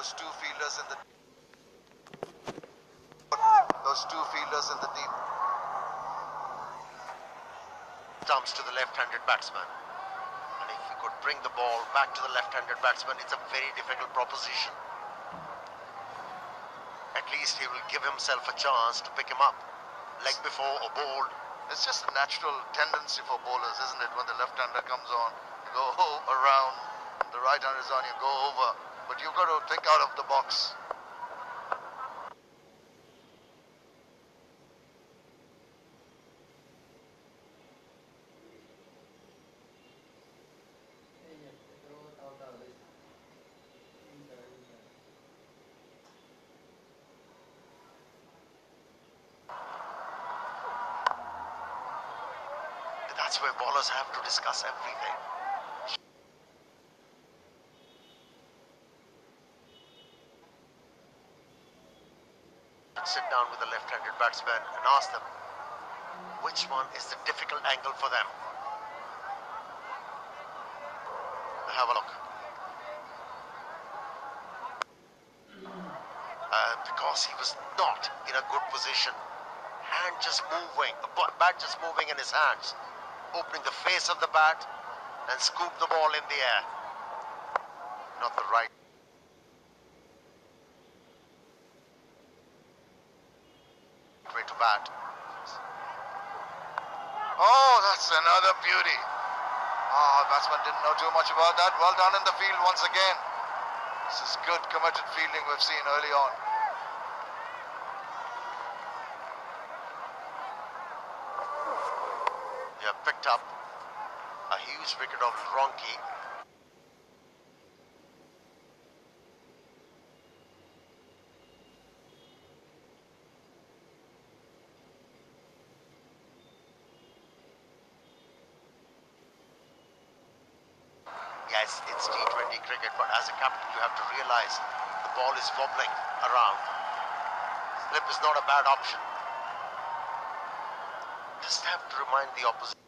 Those two fielders in the deep stumps to the left-handed batsman. And if he could bring the ball back to the left-handed batsman, it's a very difficult proposition. At least he will give himself a chance to pick him up. Leg before or bowled. It's just a natural tendency for bowlers, isn't it? When the left-hander comes on, you go around, the right-hander is on, you go over. But you've got to think out of the box. That's where bowlers have to discuss everything. Sit down with the left-handed batsman and ask them which one is the difficult angle for them. Have a look. Because he was not in a good position. Hand just moving, the bat just moving in his hands. Opening the face of the bat and scoop the ball in the air. Not the right way to bat. Oh, that's another beauty. Batsman didn't know too much about that. Well done in the field once again. This is good committed fielding we've seen early on. They have picked up a huge wicket of Ronki. Yes, it's T20 cricket, but as a captain you have to realize the ball is wobbling around. Slip is not a bad option. Just have to remind the opposition.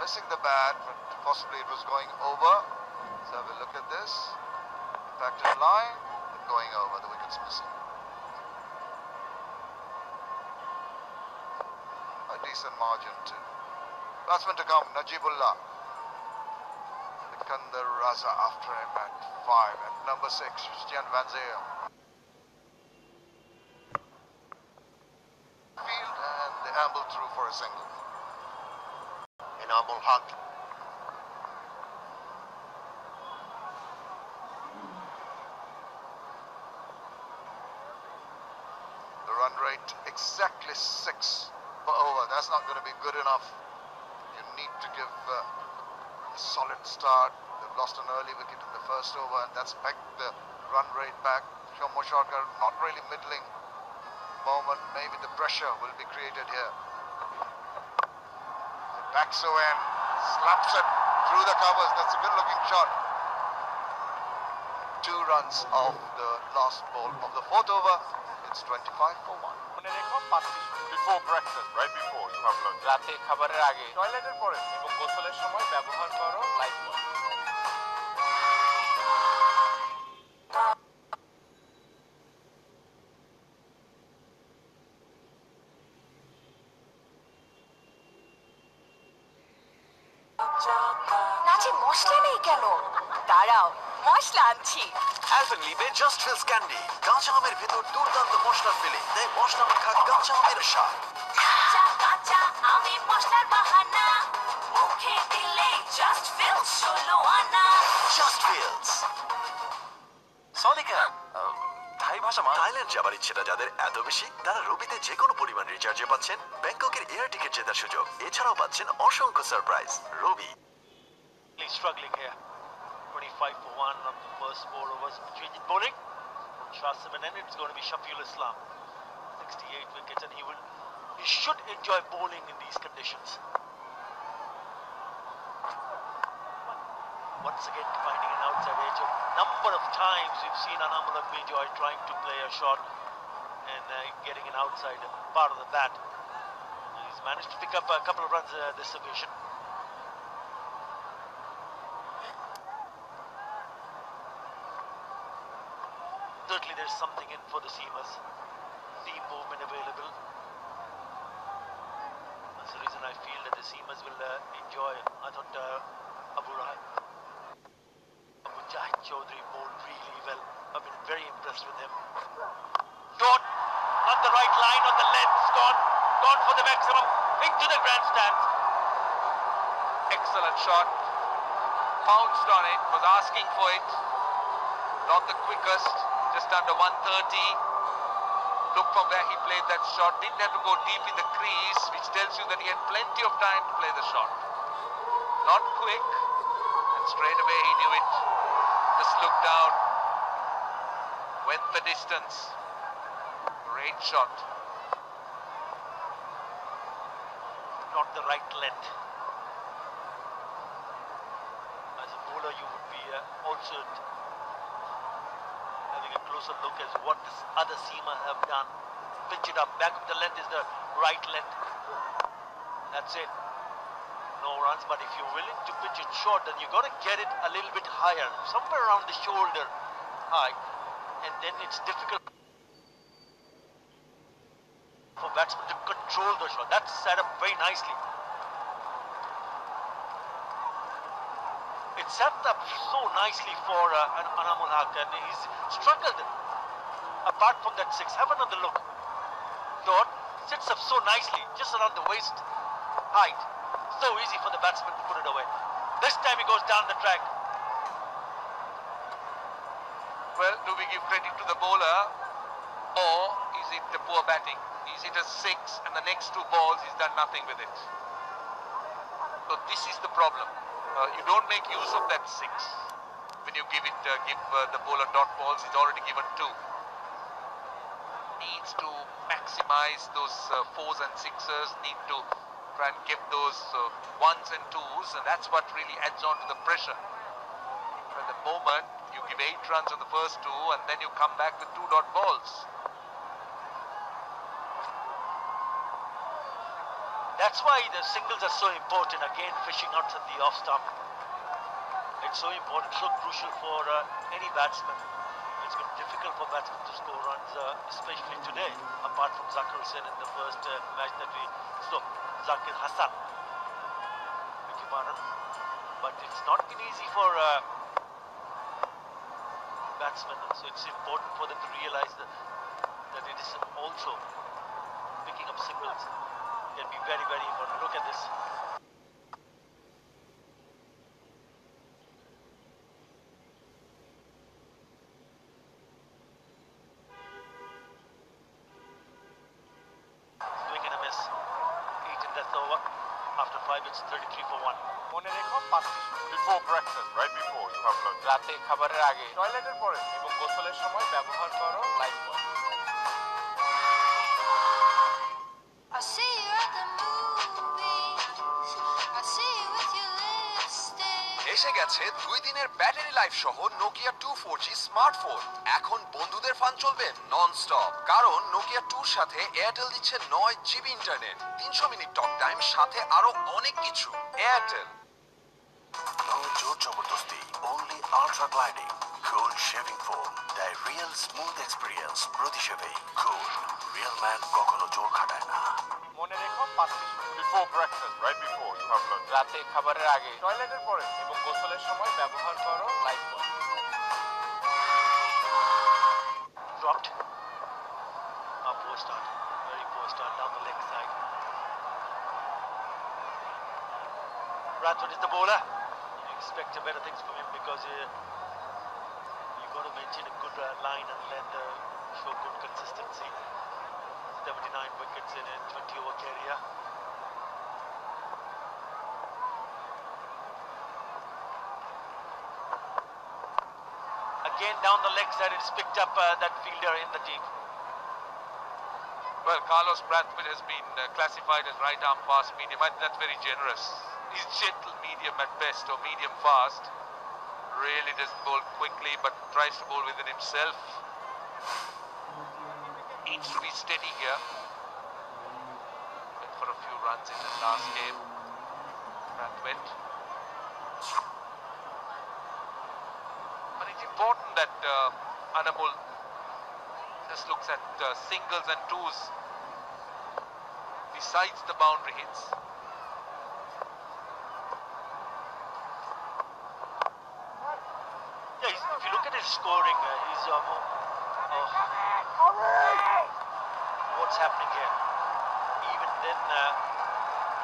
missing the bat, but possibly it was going over. Let's have a look at this. Impacted line, but going over. The wicket's missing. A decent margin too. Batsman to come, Najibullah. Sikandar Raza after him at 5. At number 6, Christian Van Zyl. Field and they amble through for a single. Enamul Haq. The run rate exactly 6 per over. That's not going to be good enough. You need to give a solid start. They've lost an early wicket in the first over, and that's pegged the run rate back. Shomo Sharkar not really middling moment. Maybe the pressure will be created here. Backs in, slaps it through the covers. That's a good looking shot. 2 runs off the last ball of the 4th over. It's 25 for 1. Before breakfast, right before you have lunch. রাতে খাবারের আগে টয়লেটের পরে এবং গোসলের সময় ব্যবহার করো লাইফবয়। নাচে মশলা নেই কেন? দাঁড়াও, মশলা আনছি। অ্যালপেনলিবে জাস্ট ফিলস ক্যান্ডি কাঁচা আমের ভেতর দুর্দান্ত মশলার ফিলিং দেয় মশলা মাখা কাঁচা আমের স্বাদ। কাঁচা কাঁচা আমি মশলার বাহানা মুখে দিলে জাস্ট ফিলস ষোলো আনা। Just feels. সনিকা থাই ভাষা থাইল্যান্ড যাবার ইচ্ছেটা যাদের এত বেশি তারা রবিতে যে কোনো পরিমাণ রিচার্জে পাচ্ছেন ব্যাংককের এয়ার টিকিট জেতার সুযোগ। এছাড়াও পাচ্ছেন অসংখ্য surprise. Robi struggling here. 25 for 1 on the first 4 overs. Changing bowling. Shah 7 and it's going to be Shafiul Islam. 68 wickets and he should enjoy bowling in these conditions. Once again finding an outside edge. A number of times we've seen Anamullah Bijoy trying to play a shot and getting an outside part of the bat. He's managed to pick up a couple of runs this occasion. Certainly there's something in for the seamers. Deep movement available. That's the reason I feel that the seamers will enjoy. I thought Abu Jahid Chaudhary bowled really well. I've been very impressed with him. Shot on the right line, on the length, gone for the maximum, into the grandstands. Excellent shot. Pounced on it, was asking for it. Not the quickest, just under 130. Look from where he played that shot. Didn't have to go deep in the crease, which tells you that he had plenty of time to play the shot. Not quick, and straight away he knew it. Just looked down, went the distance. Great shot. Not the right length. As a bowler, you would be also having a closer look as what this other seamer have done. Pitch it up. Back of the length is the right length. That's it. No runs, but if you're willing to pitch it short, then you got to get it a little bit higher, somewhere around the shoulder high, and then it's difficult for batsmen to control the shot. That's set up very nicely. It's set up so nicely for Anamul Haq, and he's struggled apart from that 6. Have another look. Shot sits up so nicely, just around the waist height. So easy for the batsman to put it away. This time he goes down the track. Well, do we give credit to the bowler, or is it the poor batting? Is it a 6 and the next 2 balls he's done nothing with it? So this is the problem. You don't make use of that 6. When you give the bowler dot balls, he's already given 2. Needs to maximize those 4s and 6s, need to try and get those 1s and 2s, and that's what really adds on to the pressure. At the moment, you give 8 runs on the first 2, and then you come back with 2 dot balls. That's why the singles are so important. Again, fishing out at the off stump. It's so important, so crucial for any batsman. It's been difficult for batsmen to score runs, especially today, apart from Zakir Hussain in the first match that we saw. Zakir Hassan. Beg your pardon. But it's not been easy for batsmen, so it's important for them to realize that it is also picking up singles can be very, very important. Look at this. Swing and a miss. 8 in death over. After 5, it's 33 for 1. মনে রেখো 5 before breakfast, right before you have lunch. রাতে খাবারের আগে টয়লেটের পরে এবং গোসলের সময় ব্যবহার করো Lifebuoy. I see you at the movies. I see you with your lipstick. এসে গেছে 2 দিনের ব্যাটারি লাইফ সহ নোকিয়া 2 4G স্মার্টফোন। এখন বন্ধুদের ফান চলবে নন স্টপ, কারণ নোকিয়া 2 র সাথে এয়ারটেল দিচ্ছে 9 GB internet, 300 minute talk time, সাথে আরো অনেক কিছু। এয়ারটেল। No জোর জবরদস্তি, only ultra gliding cool shaving foam, the real smooth experience প্রতি শেভে। cool real man কখনো জোর খাটায় না। মনে রেখো 5 before breakfast, right before you have lunch. রাতে খাবারের আগে টয়লেটের পরে এবং গোসলের সময় ব্যবহার করো Lifebuoy. Dropped. A poor start. Very poor start down the leg side. Bradford is the bowler. You expect better things from him because you've got to maintain a good line and length, show good consistency. 79 wickets in a 20-over career. Again down the leg side, it's picked up that fielder in the deep. Well, Carlos Bradford has been classified as right arm fast medium. I think that's very generous. He's gentle medium at best, or medium fast. Really doesn't bowl quickly, but tries to bowl within himself. Needs to be steady here. Went for a few runs in the last game. Bradford. But it's important that Anamul just looks at singles and twos besides the boundary hits. Yeah, if you look at his scoring, he's what's happening here? Even then,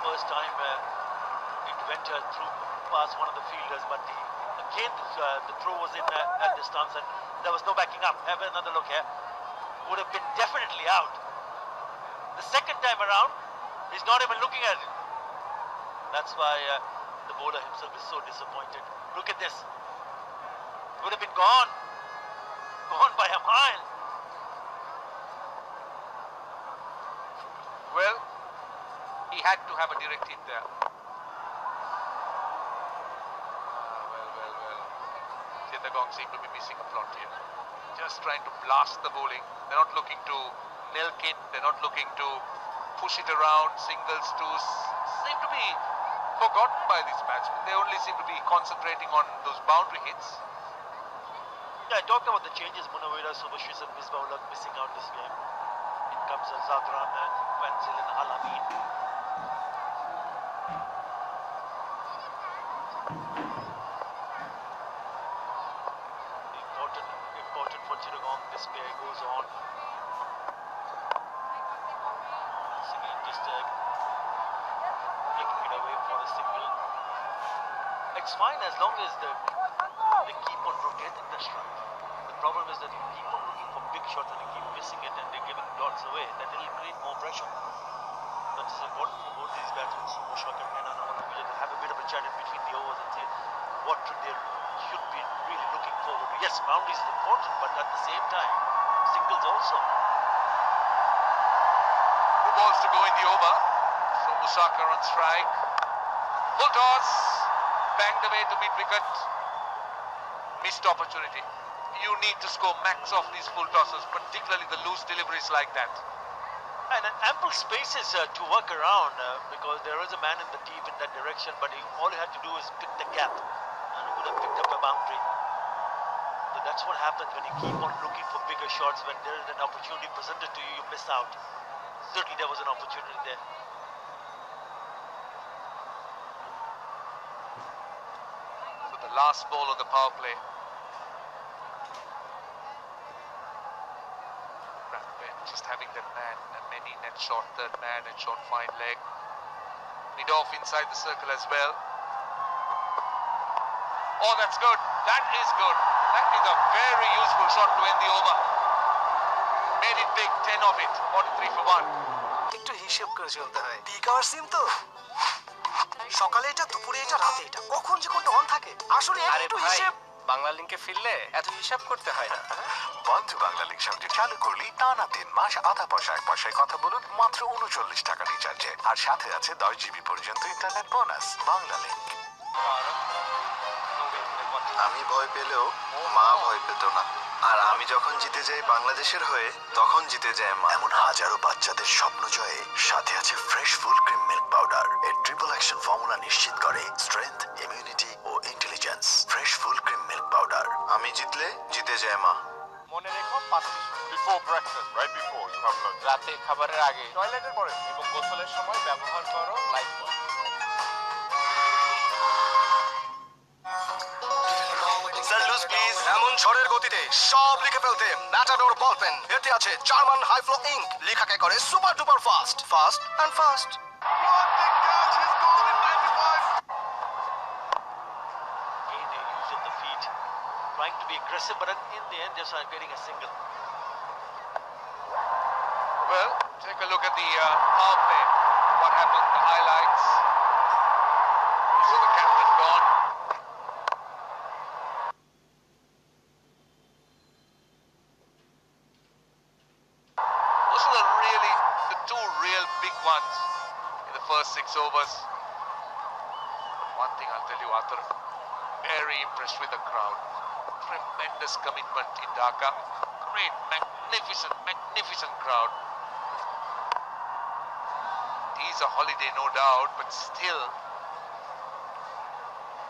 first time it went through past one of the fielders, but again the throw was in at the stumps and there was no backing up. Have another look here. Would have been definitely out. The second time around, he's not even looking at it. That's why the bowler himself is so disappointed. Look at this. Would have been gone by a mile. Well, he had to have a direct hit there. Well. Chittagong seem to be missing a plot here. Just trying to blast the bowling. They're not looking to milk it. They're not looking to push it around. Singles, twos seem to be forgotten by these batsmen. They only seem to be concentrating on those boundary hits. Yeah, I talked about the changes. Munawira, Subhashis and Misbah-ul-Haq missing out this game. In comes Zadran and Vanzil and Al-Amin. Important for Chittagong. This pair goes on. Once again, just taking it away for a single. It's fine as long as they keep on rotating the strike. The problem is that you keep on looking for big shots and you keep missing it and they're giving dots away. That will create more pressure. But it's important for both these batsmen, Mushak and Anamul, to have a bit of a chat in between the overs and see what they should be really looking forward to. Yes, boundaries is important, but at the same time, singles also. 2 balls to go in the over. So Musaka on strike. Full toss. Banged away to mid-wicket. Missed opportunity. You need to score max off these full tosses, particularly the loose deliveries like that. And ample spaces to work around because there is a man in the deep in that direction, but all he had to do is pick the gap and he would have picked up a boundary. So that's what happens when you keep on looking for bigger shots. When there is an opportunity presented to you, you miss out. Certainly there was an opportunity there. So the last ball of the power play. Just having that man, a many net shot, third man, and short fine leg. Mid off inside the circle as well. Oh, that's good. That is good. That is a very useful shot to end the over. Made it big, 10 of it, 43 for 1. একটু হিসাব করে চলতে হয়। Peak hour সিম তো সকালে এটা, দুপুরে এটা, রাতে এটা, কখন যে কোনটা অন থাকে আসলে একটু হিসাব। বাংলা লিংকে ফিরলে এত হিসাব করতে হয় না। বন্ধু বাংলা লিংক সঙ্গে চালু করলেই টানা 3 মাস আধা পয়সা 1 পয়সায় কথা বলুন মাত্র 39 টাকা রিচার্জে, আর সাথে আছে 10 জিবি পর্যন্ত ইন্টারনেট বোনাস। বাংলা লিংক। আমি ভয় পেলেও মা ভয় পেত না, আর আমি যখন জিতে যাই বাংলাদেশের হয়ে তখন জিতে যায় মা। এমন হাজারো বাচ্চাদের স্বপ্ন জয়ে সাথে আছে fresh full cream milk powder. এর ট্রিপল অ্যাকশন ফর্মুলা নিশ্চিত করে স্ট্রেংথ, ইমিউনিটি ও intelligence. Fresh full cream milk powder. আমি জিতলে জিতে যায় মা। মনে রেখো 5টি before breakfast, right before you have lunch. রাতে খাবারের আগে, টয়লেটের পরে এবং গোসলের সময় ব্যবহার করো লাইফবয়। স্যালুস প্লিজ। এমন ঝড়ের গতিতে সব লিখে ফেলতে ম্যাটাডোর বল পেন। এতে আছে জার্মান হাই ফ্লো ইঙ্ক, লেখাকে করে super duper fast, fast and fast. Again, the use of the feet, trying to be aggressive, but in the end, just getting a single. Well, take a look at the power play. What happened, the highlights. You see the captain gone. Those are the two real big ones in the first 6 overs. But one thing I'll tell you, Arthur, very impressed with the crowd. Tremendous commitment in Dhaka. Great, magnificent crowd. It is a holiday, no doubt, but still,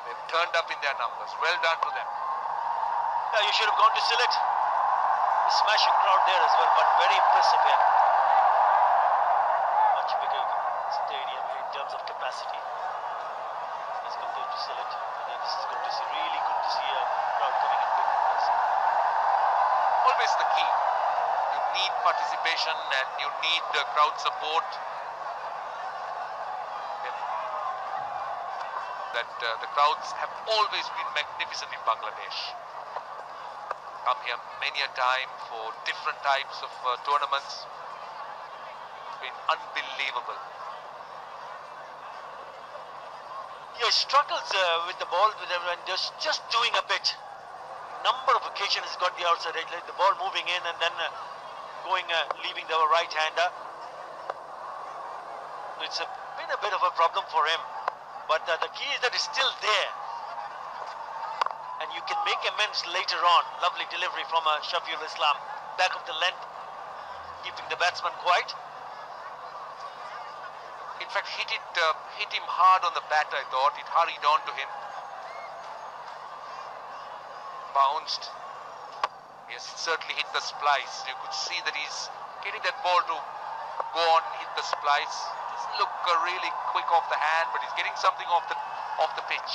they've turned up in their numbers. Well done to them. Yeah, you should have gone to Sylhet. A smashing crowd there as well, but very impressive here. Much bigger stadium in terms of capacity as compared to Sylhet. And this is good to see, really good to see a crowd coming in big numbers. Always the key. You need participation and you need crowd support. That the crowds have always been magnificent in Bangladesh. Come here many a time for different types of tournaments. It's been unbelievable. He struggles with the ball and just doing a bit. Number of occasions he's got the outside edge, like the ball moving in and then leaving the right hander. It's been a bit of a problem for him, but the key is that it's still there, and you can make amends later on. Lovely delivery from Shafiul Islam, back of the length, keeping the batsman quiet. In fact, hit him hard on the bat, I thought. It hurried on to him. Bounced. Yes, it certainly hit the splice. You could see that he's getting that ball to go on, hit the splice. Doesn't look really quick off the hand, but he's getting something off the pitch.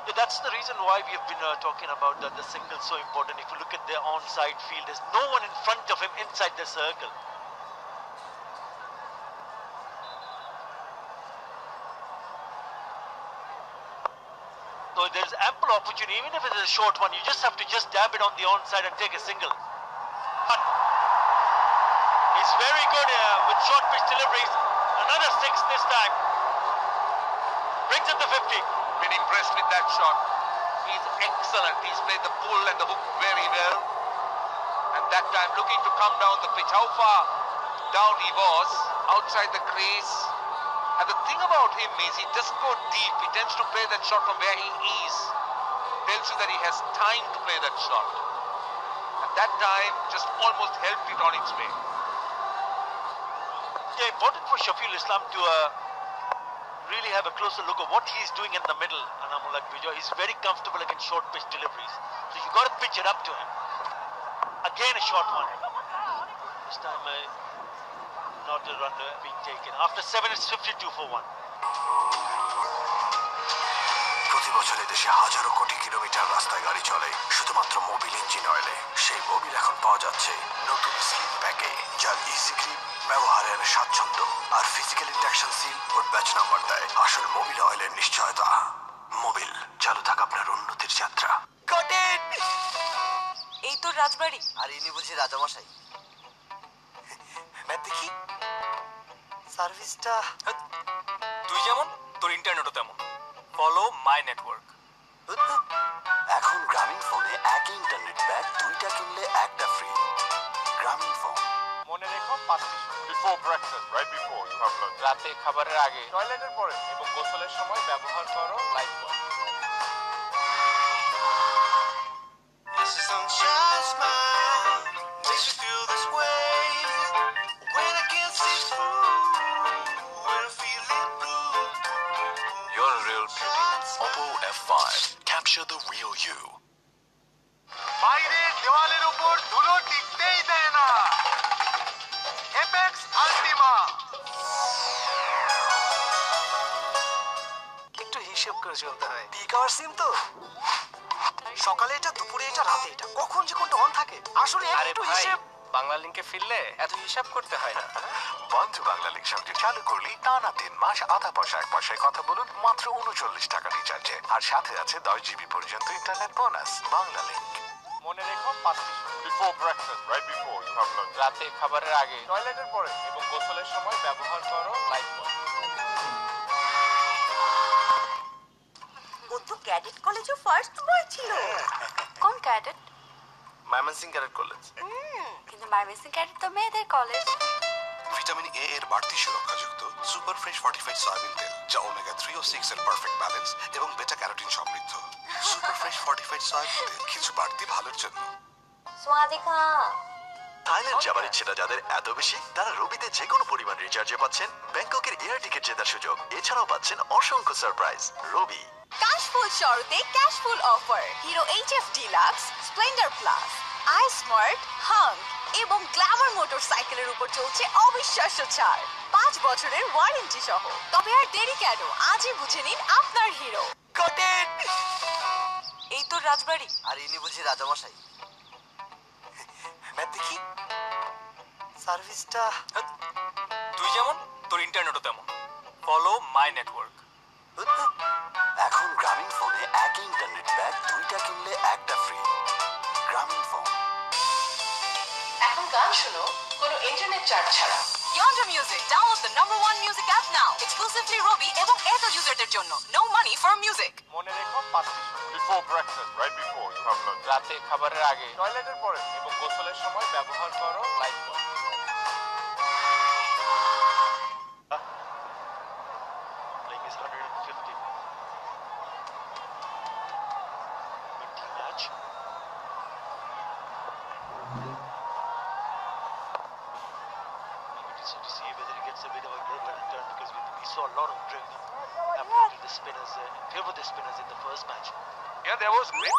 Yeah, that's the reason why we have been talking about the single so important. If you look at the onside field, there's no one in front of him inside the circle. So there's ample opportunity, even if it's a short one, you just have to dab it on the onside and take a single. But he's very good with short pitch deliveries. Another 6 this time. Brings it to 50. Been impressed with that shot. He's excellent. He's played the pull and the hook very well. And that time looking to come down the pitch. How far down he was, outside the crease. And the thing about him is he doesn't go deep. He tends to play that shot from where he is. Tells you that he has time to play that shot. And that time just almost helped it on its way. Yeah, important for Shafiul Islam to really have a closer look at what he's doing in the middle. And I'm like, Vijay, he's very comfortable against short pitch deliveries. So you got to pitch it up to him. Again, a short one. This time, not a run being taken. After 7, it's 52 for 1. প্রতি বছর দেশে হাজারো কোটি kilometre রাস্তায় গাড়ি চলে শুধুমাত্র Mobil engine অয়েলে। সেই মোবিল এখন পাওয়া যাচ্ছে নতুন স্লিপ প্যাকে, যার ইজি গ্রিপ, ব্যবহারের স্বাচ্ছন্দ্য আর ফিজিক্যাল ইন্ডাকশন সিল ও ব্যাচ নাম্বার দেয় আসল মোবিল অয়েলের নিশ্চয়তা। মোবিল, চালু থাক আপনার উন্নতির যাত্রা। এই তো রাজবাড়ি। আর ইনি বুঝি রাজামশাই। দেখি সার্ভিসটা। তুই যেমন তোর ইন্টারনেটও তেমন। Follow my network. এখন গ্রামীণ ফোনে একই ইন্টারনেট প্যাক 2টা কিনলে একটা ফ্রি। গ্রামীণ ফোন। মনে রেখো 5 before breakfast, right before you have lunch. রাতে খাবারের আগে, টয়লেটের পরে এবং গোসলের সময় ব্যবহার করো life boy. It's a sunshine smile, makes you feel this way. When I can't see through, when I'm feeling blue. You're a real beauty. Oppo F5. Capture the real you. বাইরে দেওয়ালের উপর ধুলো টিকতেই দেয় না। এপেক্স আল্টিমা। একটু হিসেব করে চলতে হয়। পিক আওয়ার সিম তো। সকালে এটা, দুপুরে এটা, রাতে এটা। কখন যে কোনটা অন থাকে আসলে একটু হিসেব। বাংলা লিংকে ফিরলে এত হিসাব করতে হয় না। বন্ধু বাংলা লিংক সঙ্গে চালু করলেই টানা 3 মাস আধা পয়সা 1 পয়সায় কথা বলুন মাত্র 39 টাকা রিচার্জে, আর সাথে আছে 10 জিবি পর্যন্ত ইন্টারনেট বোনাস। বাংলা লিংক। মনে রেখো 5 before breakfast, right before you have lunch. রাতে খাবারের আগে, টয়লেটের পরে এবং গোসলের সময় ব্যবহার করো লাইফ বয়। ও তো ক্যাডেট কলেজে ফার্স্ট বয় ছিল। কোন ক্যাডেট? Mymensingh cadet college. কিন্তু মাইমেসিং ক্যাডেট তো মেয়েদের কলেজ। ভিটামিন এ এর বাড়তি সুরক্ষাযুক্ত সুপার ফ্রেশ ফর্টিফাইড সয়াবিন তেল, যা ওমেগা 3 ও 6 এর পারফেক্ট ব্যালেন্স এবং বেটা ক্যারোটিন সমৃদ্ধ। সুপার ফ্রেশ ফর্টিফাইড সয়াবিন তেল, কিছু বাড়তি ভালোর জন্য। সোয়াদিকা। থাইল্যান্ড যাবার ইচ্ছেটা যাদের এত বেশি, তারা রবিতে যে কোনো পরিমাণ রিচার্জে পাচ্ছেন ব্যাংককের এয়ার টিকিট জেতার সুযোগ। এছাড়াও পাচ্ছেন অসংখ্য সারপ্রাইজ। রবি ক্যাশফুল শরতে cashful offer. Hero HF Deluxe, Splendor plus, i smart, Hunk এবং গ্ল্যামার মোটরসাইকেলের উপর চলছে অবিশ্বাস্য ছাড়। 5 বছরের ওয়ারেন্টি সহ। তবে আর দেরি কেন, আজই বুঝে নিন আপনার হিরো। এই তো রাজবাড়ি। আর ইনি বুঝি রাজামশাই। দেখি সার্ভিসটা। তুই যেমন তোর ইন্টারনেটও তেমন। Follow my network. এখন গ্রামীণ ফোনে একই ইন্টারনেট প্যাক 2টা কিনলে একটা ফ্রি। গ্রামীণ ফোন। এখন গান শুনো কোনো ইন্টারনেট চার্জ ছাড়া। Yonder Music, download the #1 music app now. Exclusively Robi এবং Airtel userদের জন্য. No money for music. মনে রেখো 5 before breakfast, right before you have lunch. রাতে খাবারের আগে, টয়লেটের পরে এবং গোসলের সময় ব্যবহার করো life boy. Playing is 150. Minty match. To see whether he gets a bit of a grip and turn, because we saw a lot of drift happening to the spinners in favor of the spinners in the first match. Yeah, there was grip.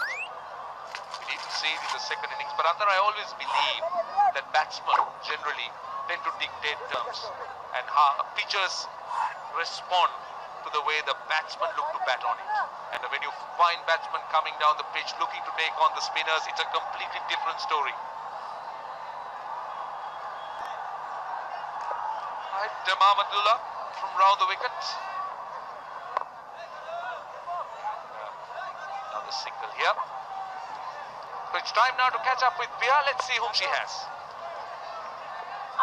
We need to see it in the second innings. But Antar, I always believe that batsmen generally tend to dictate terms and how pitchers respond to the way the batsmen look to bat on it. And when you find batsmen coming down the pitch looking to take on the spinners, it's a completely different story. Right, Tamam Abdullah from round the wicket. Another single here. So it's time now to catch up with Pia. Let's see whom she has.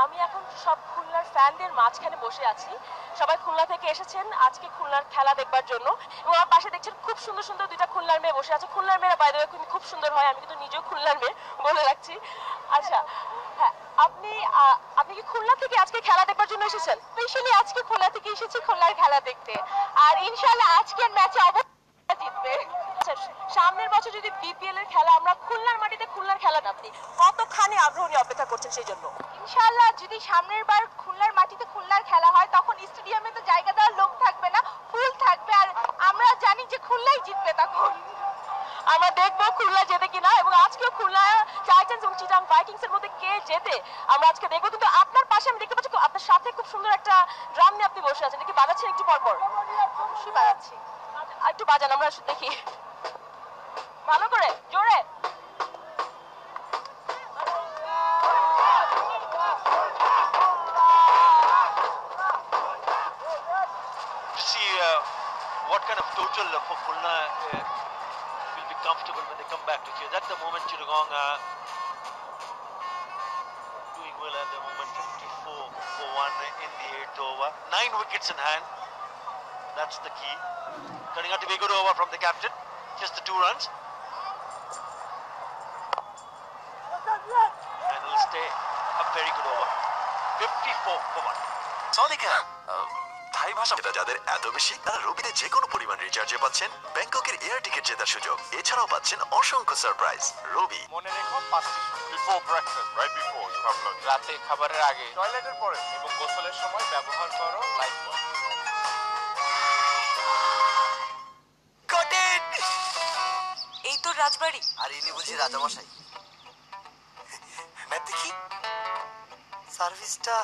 আমি এখন সব খুলনার ফ্যানদের মাঝখানে বসে আছি। সবাই খুলনা থেকে এসেছেন আজকে খুলনার খেলা দেখবার জন্য, এবং আমার পাশে দেখছেন খুব সুন্দর সুন্দর দুইটা খুলনার মেয়ে বসে আছে। খুলনার মেয়েরা বাই দ্য ওয়ে খুব সুন্দর হয়, আমি কিন্তু নিজেও খুলনার মেয়ে বলে রাখছি। আচ্ছা, হ্যাঁ, আপনি কি খুলনা থেকে আজকে খেলা দেখবার জন্য এসেছেন? স্পেশালি আজকে খুলনা থেকে এসেছি খুলনার খেলা দেখতে, আর ইনশাআল্লাহ আজকের ম্যাচে অবশ্যই জিতবে। আচ্ছা সামনের বছর যদি বিপিএল এর খেলা আমরা খুলনার মাটিতে খুলনার খেলা না, আপনি কতখানি আগ্রহ নিয়ে অপেক্ষা করছেন সেই জন্য? ইনশাআল্লাহ যদি সামনের বার খুলনার মাটিতে খুলনার খেলা হয় তখন স্টেডিয়ামে তো জায়গা দেওয়ার লোক থাকবে না, ফুল থাকবে, আর আমরা জানি যে খুলনাই জিতবে তখন। আমরা দেখবো খুলনা জেতে কিনা, এবং আজকেও খুলনা টাইটান্স এবং চিটাং ভাইকিংস এর মধ্যে কে জেতে আমরা আজকে দেখবো। কিন্তু আপনার পাশে আমি দেখতে পাচ্ছি আপনার সাথে খুব সুন্দর একটা ড্রাম নিয়ে আপনি বসে আছেন, নাকি বাজাচ্ছেন একটু পর পর? অবশ্যই বাজাচ্ছি। একটু বাজান, আমরা দেখি ভালো করে জোরে। See what kind of total for Khulna will be comfortable when they come back to chase. At the moment, Chittagong doing well at the moment, 54 for 1 in the 8th over. 9 wickets in hand. That's the key. Turning out to be a good over from the captain. Just the 2 runs. And it'll stay a very good over. 54 for 1. সদিকা থাই ভাষা এটা যাদের এত বেশি তারা রবিতে যে কোনো পরিমাণ রিচার্জে পাচ্ছেন ব্যাংককের এয়ার টিকিট জেতার সুযোগ। এছাড়াও পাচ্ছেন অসংখ্য সারপ্রাইজ। রবি মনে রেখো 5টি before breakfast, right before you have lunch, রাতে খাবারের আগে, টয়লেটের পরে এবং গোসলের সময় ব্যবহার করো লাইফবয়। কটেন এই তো রাজবাড়ি। আর ইনি বুঝি রাজামশাই। দেখি সার্ভিসটা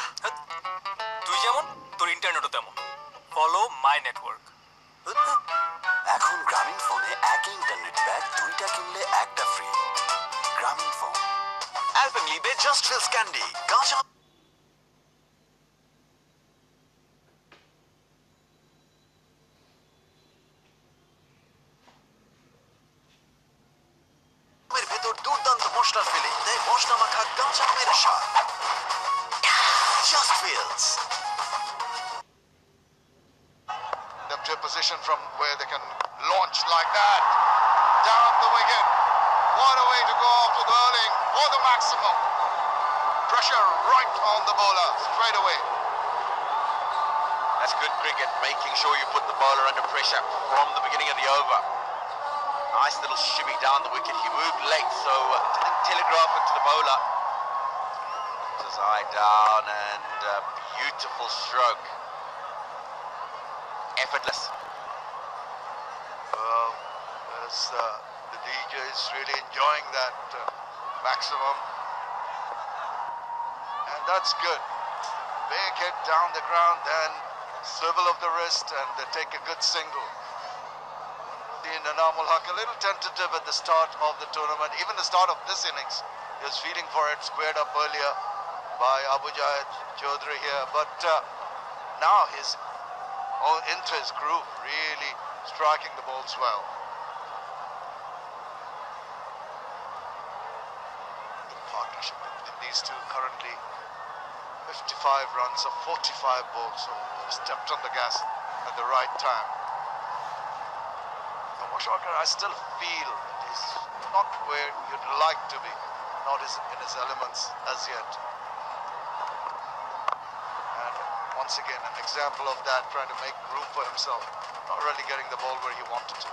তুই যেমন তোর ইন্টারনেটও তেমন। Follow my network. এখন গ্রামীণ ফোনে একই ইন্টারনেট প্যাক 2টা কিনলে একটা ফ্রি। গ্রামীণ phone Alpenliebe just feels candy কাঁচা ভেতর দুর্দান্ত মশলার ফিলিং দেয় মশলা মাখা কাঁচা আমের স্বাদ। Just feels Them to a position from where they can launch like that down the wicket. What a way to go off with bowling for the maximum pressure right on the bowler straight away. That's good cricket, making sure you put the bowler under pressure from the beginning of the over. Nice little shimmy down the wicket. He moved late, so didn't telegraph it to the bowler. Put his eye down and a beautiful stroke. Effortless. Well, as the DJ is really enjoying that maximum, and that's good. Big hit down the ground, then swivel of the wrist, and they take a good single. The Nanamul Haq a little tentative at the start of the tournament, even the start of this innings. He was feeling for it, squared up earlier by Abu Jahid Chaudhary here, but now he's all into his groove, really striking the balls well. The partnership between these two currently 55 runs of 45 balls, so stepped on the gas at the right time. Washington, I still feel that he's not where you'd like to be, not in his elements as yet. And once again, an example of that, trying to make room for himself, not really getting the ball where he wanted to.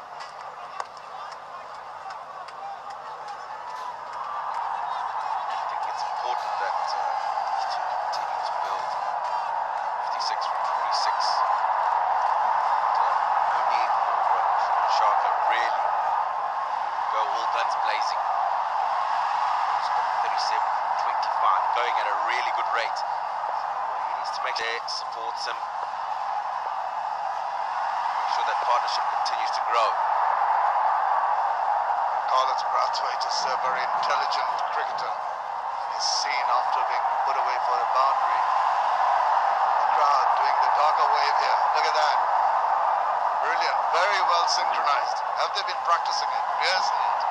I think it's important that these two continue to build. 56 from 46. No need for Sharka really go all guns blazing. He's got 37 from 25, going at a really good rate. So he needs to make sure it supports him. Make sure that partnership continues to grow. Collins Brathwaite is a very intelligent cricketer. He's seen after being put away for a boundary. The crowd doing the dogger wave here. Look at that. Brilliant. Very well synchronized. Have they been practicing it? Yes, indeed.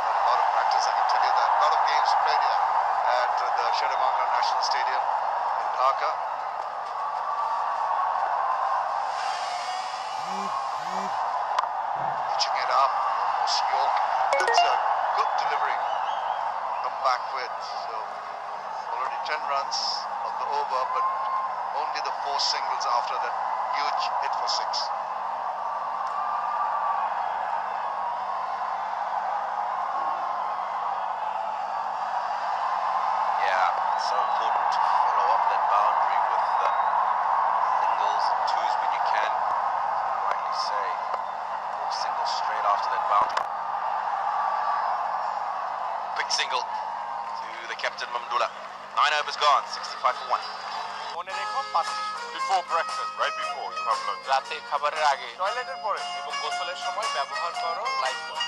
Had a lot of practice, I can tell you that. A lot of games played here at the Shedamangla National Stadium in Dhaka. Pitching it up. Almost York. That's a good delivery. Come back with. So already 10 runs of the over, but only the 4 singles after that huge hit for 6. nerve is gone. 65 for 1. মনে রেখো 5 Before breakfast, right before you have lunch. রাতে খাবারের আগে টয়লেটের পরে এবং গোসলের সময় ব্যবহার করো লাইফ বয়।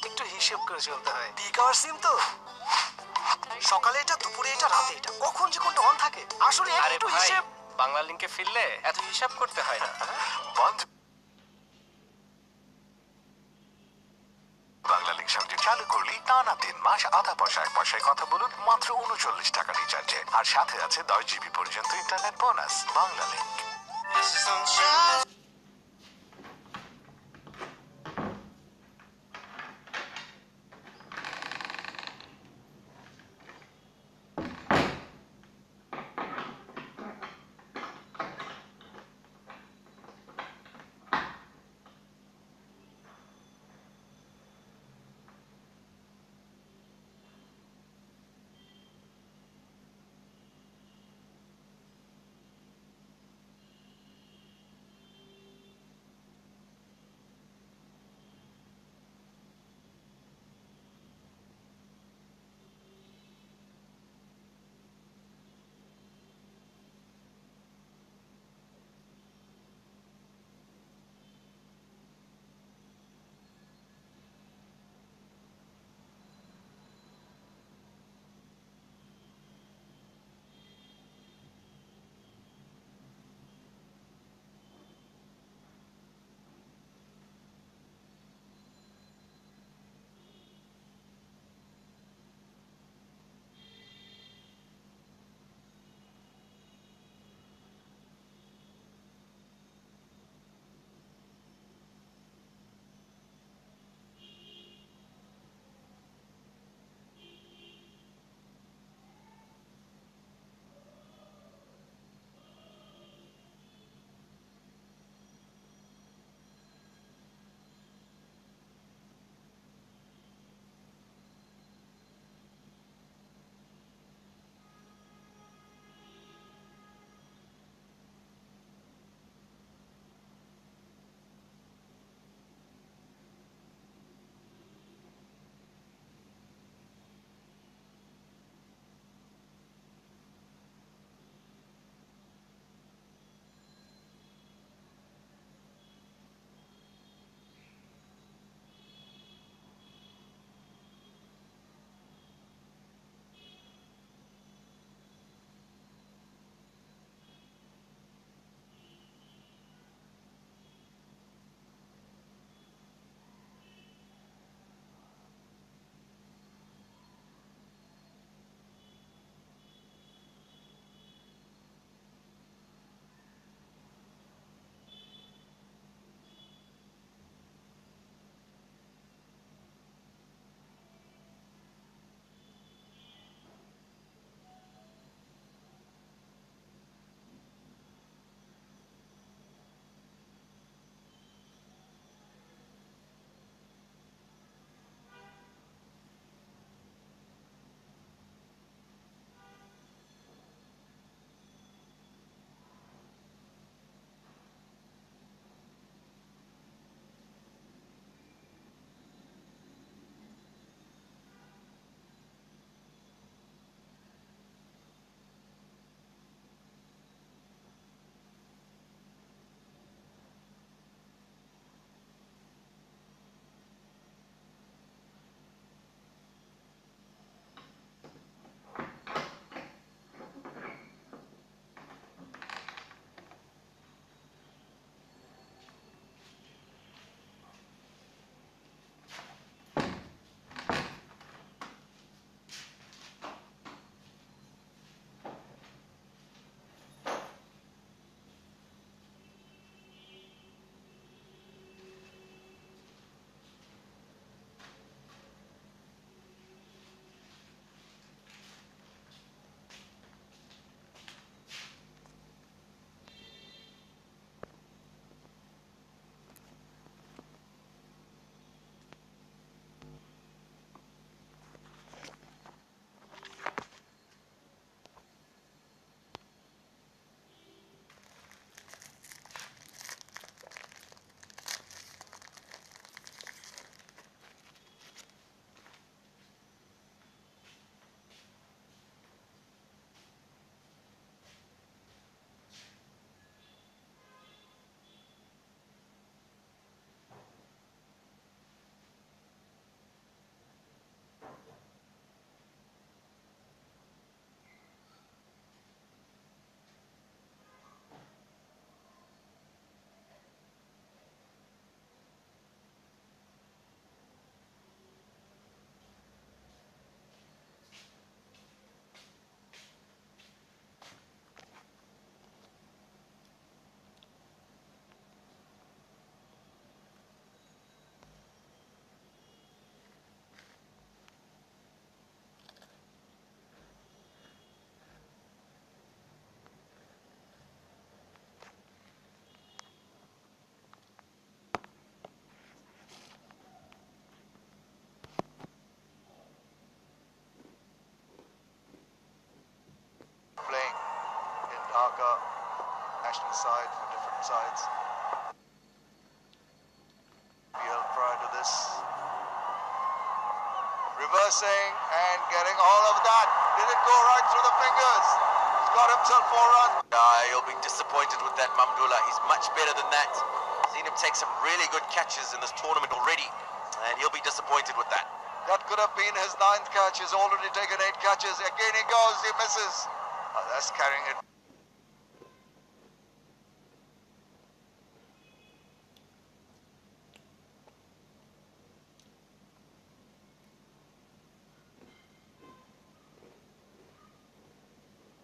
একটু হিসেব করে চলতে হয়। পিক আওয়ার সিম তো সকালে এটা, দুপুরে এটা, রাতে এটা, কখন যে কোনটা অন থাকে আসলে একটু হিসেব। বাংলা লিংকে ফিরলে এত হিসাব করতে হয় না। বন্ধ বাংলা লিংক সাবজেক্ট চালু করলেই টানা 3 মাস আধা পয়সা 1 পয়সায় কথা বলুন মাত্র 39 টাকা রিচার্জে, আর সাথে আছে 10 জিবি পর্যন্ত internet bonus. Bangla link. This is sunshine. the side for different sides. BL prior to this. Reversing and getting all of that. Did it go right through the fingers? He's got himself 4 runs. He'll be disappointed with that, Mamdullah. He's much better than that. Seen him take some really good catches in this tournament already, and he'll be disappointed with that. That could have been his 9th catch. He's already taken 8 catches. Again he goes, he misses. That's carrying it.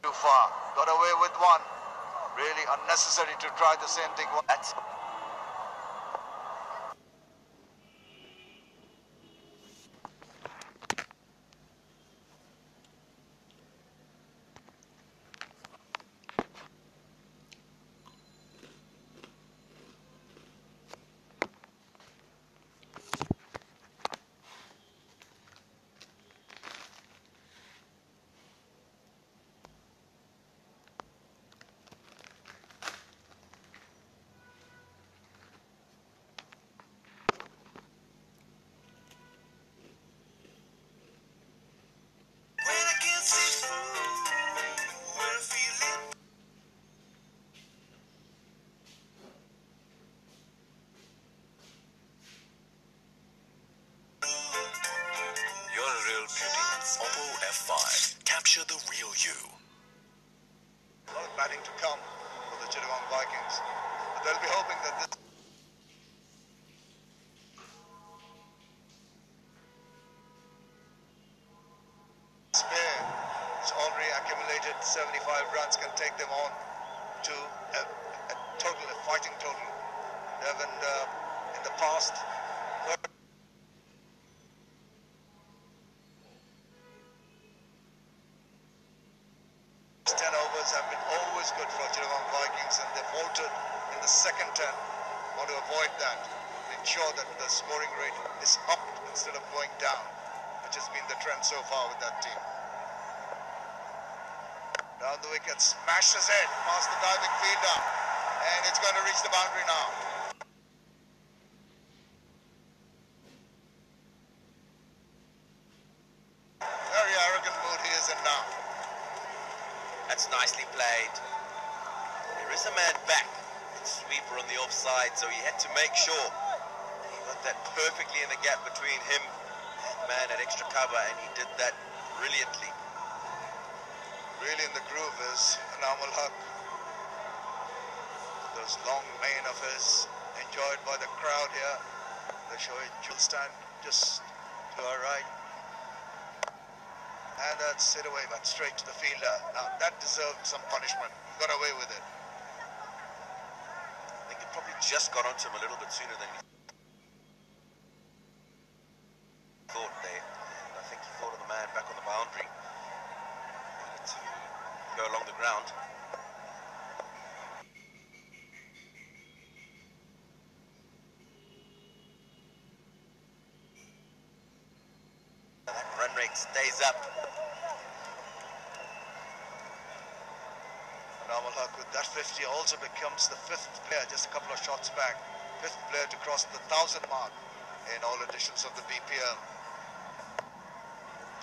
Too far. Got away with 1. Really unnecessary to try the same thing. That's When I can't see through, when I feel it. You're a real beauty. Oppo F5. Capture the real you. A lot of batting to come for the Chittagong Vikings. But they'll be hoping that this spare has already accumulated 75 runs, can take them on to a total, a fighting total. They haven't in the past. 10 overs have been always good for Chittagong Vikings, and they faltered in the second 10. Want to avoid that, ensure that the scoring rate is up instead of going down, which has been the trend so far with that team. Down the wicket, smashes it past the diving fielder, and it's going to reach the boundary now. Very arrogant mood he is in now. That's nicely played. There is a man back. It's sweeper on the offside, so he had to make sure. He got that perfectly in the gap between him and man at extra cover, and he did that brilliantly. Really in the groove is Anamul Haq. Those long lane of his, enjoyed by the crowd here. They show it, Jewel stand just to our right. And that's hit away, but straight to the fielder. Now, that deserved some punishment. Got away with it. I think it probably just got onto him a little bit sooner than he thought there. And I think he thought of the man back on the boundary. Wanted to go along the ground. That run rate stays up. Anamul Haq with that 50 also becomes the 5th player, just a couple of shots back. 5th player to cross the 1,000 mark in all editions of the BPL.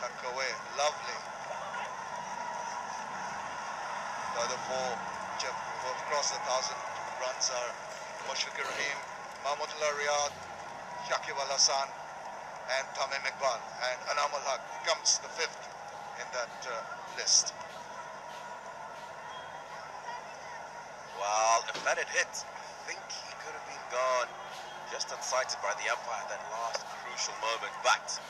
Tuck away, lovely. The other 4 who have crossed the 1,000 runs are Mushfiqur Rahim, Mahmudullah Riyad, Shakib Al Hassan, and Tamim Iqbal. And Anamul Haq becomes the 5th in that list. Well, if that had hit, I think he could have been gone. Just unsighted by the umpire at that last crucial moment, but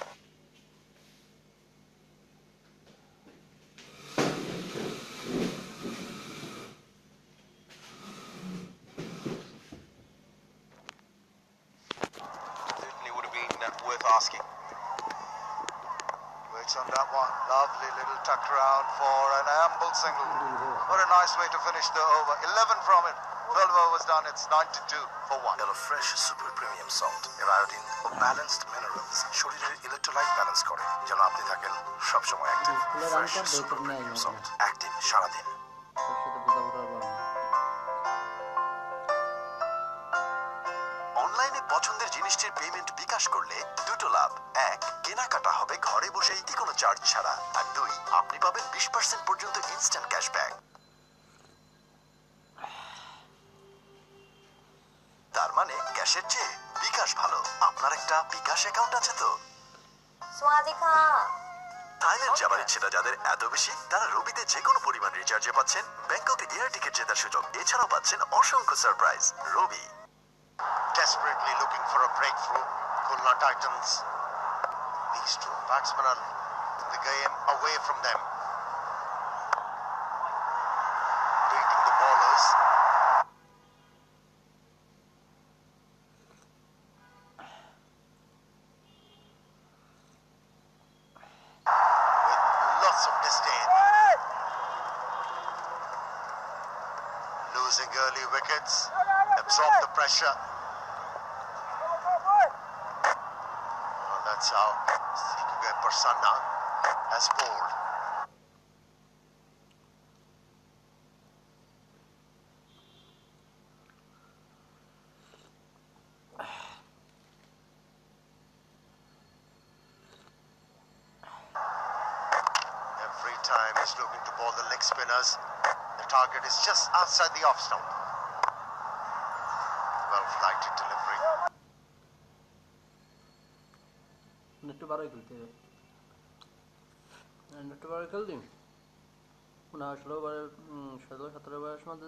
certainly would have been worth asking. Waits on that one. Lovely little tuck round for an amble single. What a nice way to finish the over. 11 from it. 12 overs done. It's 92 for 1. Yellow Fresh Super Premium Salt এর iodine ও balanced minerals শরীরের electrolyte balance করে যেন আপনি থাকেন সবসময় active. Fresh super premium salt, active সারাদিন। মাসের payment বিকাশ করলে দুটো লাভ। এক, কেনাকাটা হবে ঘরে বসেই কোনো চার্জ ছাড়া। আর দুই, আপনি পাবেন 20% পর্যন্ত ইনস্ট্যান্ট ক্যাশব্যাক। তার মানে ক্যাশের চেয়ে বিকাশ ভালো। আপনার একটা বিকাশ অ্যাকাউন্ট আছে তো? থাইল্যান্ড যাবার ইচ্ছেটা যাদের এত বেশি, তারা রবিতে যে কোনো পরিমাণ রিচার্জে পাচ্ছেন ব্যাংককে এয়ার টিকিট জেতার সুযোগ। এছাড়াও পাচ্ছেন অসংখ্য surprise. Robi. Desperately looking for a breakthrough, Khulna Titans. These two batsmen are in the game away from them. Beating the bowlers. With lots of disdain. Losing early wickets. Absorb the pressure. That's how Sikige Prasanna has bowled. Every time he's looking to bowl the leg spinners, the target is just outside the off stump. Well flighted delivery. একটু বারোই খেলতে হবে, একটু বারোই খেল দিন না 16-17 বয়স মধ্যে